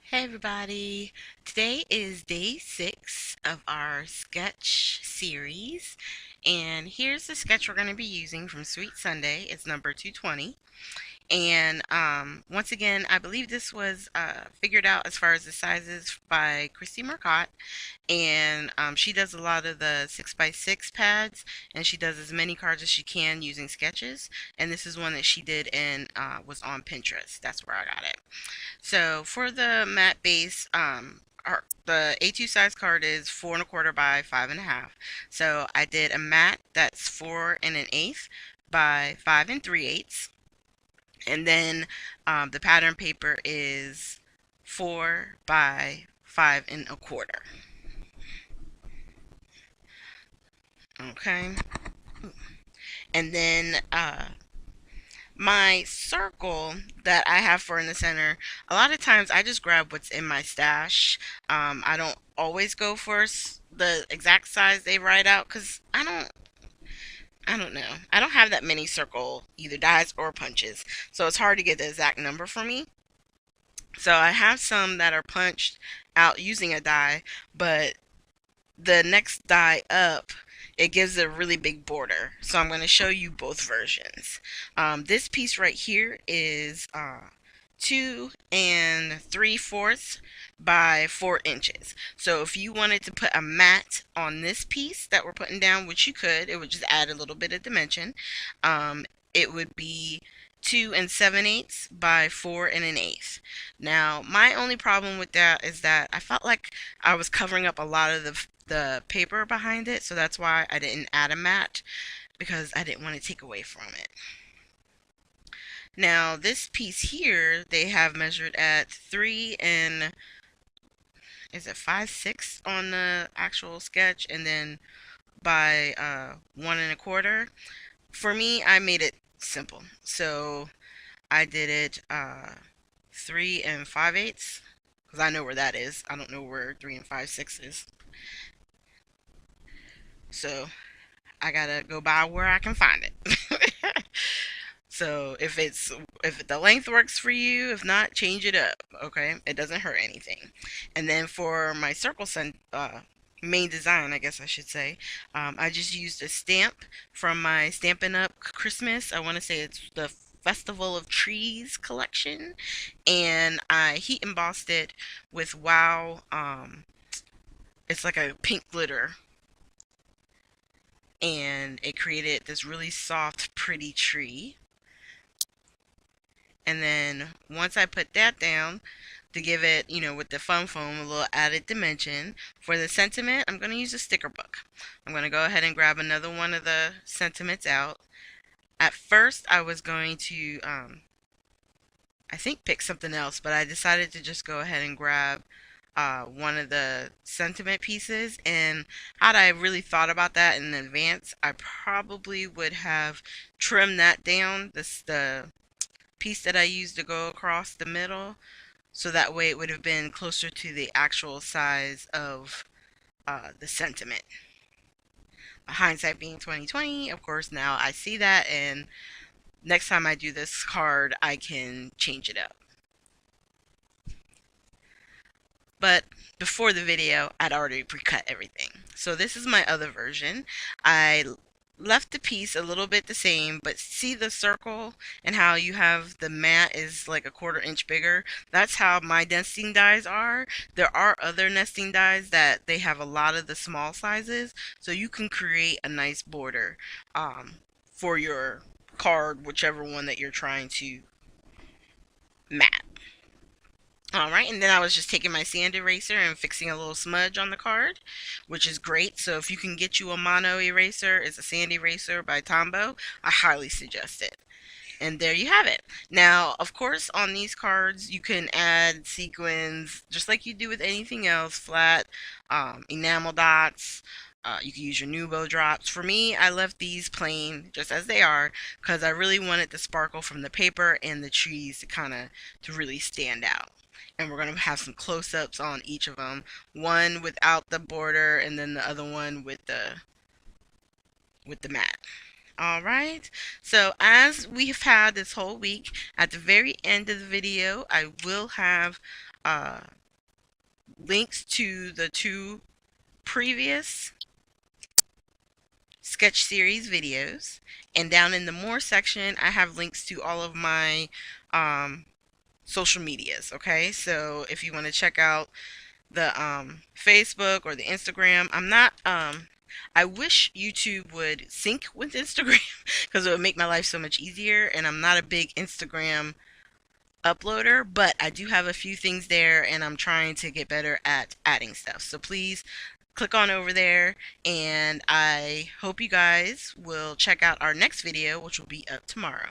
Hey everybody! Today is day 6 of our sketch series, and here's the sketch we're going to be using from Sweet Sunday. It's number 220. And once again, I believe this was figured out as far as the sizes by Christy Marcotte, and she does a lot of the 6x6 pads, and she does as many cards as she can using sketches. And this is one that she did and was on Pinterest. That's where I got it. So for the matte base, the A2 size card is 4 1/4 by 5 1/2. So I did a matte that's 4 1/8 by 5 3/8, and then the pattern paper is 4 by 5 1/4. Okay, and then my circle that I have for in the center, a lot of times I just grab what's in my stash. I don't always go for the exact size they write out because I don't know. I don't have that many circle either dies or punches, so it's hard to get the exact number for me. So I have some that are punched out using a die, but the next die up, it gives a really big border. So I'm going to show you both versions. This piece right here is 2 3/4 by 4 inches. So if you wanted to put a mat on this piece that we're putting down, which you could, it would just add a little bit of dimension. It would be 2 7/8 by 4 1/8. Now, my only problem with that is that I felt like I was covering up a lot of the paper behind it, so that's why I didn't add a mat, because I didn't want to take away from it. Now, this piece here, they have measured at 3 and is it 5/6 on the actual sketch, and then by 1 1/4. For me, I made it simple, so I did it 3 5/8 because I know where that is. I don't know where 3 5/6 is, so I gotta go by where I can find it. So if the length works for you, if not, change it up. Okay, it doesn't hurt anything. And then for my circle main design, I guess I should say, I just used a stamp from my Stampin' Up! Christmas. I want to say it's the Festival of Trees collection, and I heat embossed it with Wow. It's like a pink glitter, and it created this really soft, pretty tree. And then once I put that down, to give it, with the fun foam, a little added dimension. For the sentiment, I'm going to use a sticker book. I'm going to go ahead and grab another one of the sentiments out. At first, I was going to, I think, pick something else, but I decided to just go ahead and grab one of the sentiment pieces. And had I really thought about that in advance, I probably would have trimmed that down, the piece that I used to go across the middle, so that way it would have been closer to the actual size of the sentiment. Hindsight being 2020, of course, now I see that, and next time I do this card, I can change it up. But before the video, I'd already pre-cut everything. So this is my other version. I left the piece a little bit the same, but see the circle and how you have the mat is like a 1/4 inch bigger. That's how my nesting dies are. There are other nesting dies that they have a lot of the small sizes, so you can create a nice border for your card, whichever one that you're trying to mat. All right, and then I was just taking my sand eraser and fixing a little smudge on the card, which is great. So if you can get you a mono eraser, it's a sand eraser by Tombow, I highly suggest it. And there you have it. Now, of course, on these cards, you can add sequins just like you do with anything else, flat, enamel dots. You can use your Nubo drops. For me, I left these plain just as they are because I really wanted the sparkle from the paper and the trees to really stand out. And we're going to have some close-ups on each of them. One without the border, and then the other one with the mat. All right. So as we've had this whole week, at the very end of the video, I will have uh, links to the two previous sketch series videos. And down in the more section, I have links to all of my um, social medias. Okay, so if you want to check out the Facebook or the Instagram, I wish YouTube would sync with Instagram because it would make my life so much easier. And I'm not a big Instagram uploader, but I do have a few things there and I'm trying to get better at adding stuff. So please click on over there, and I hope you guys will check out our next video, which will be up tomorrow.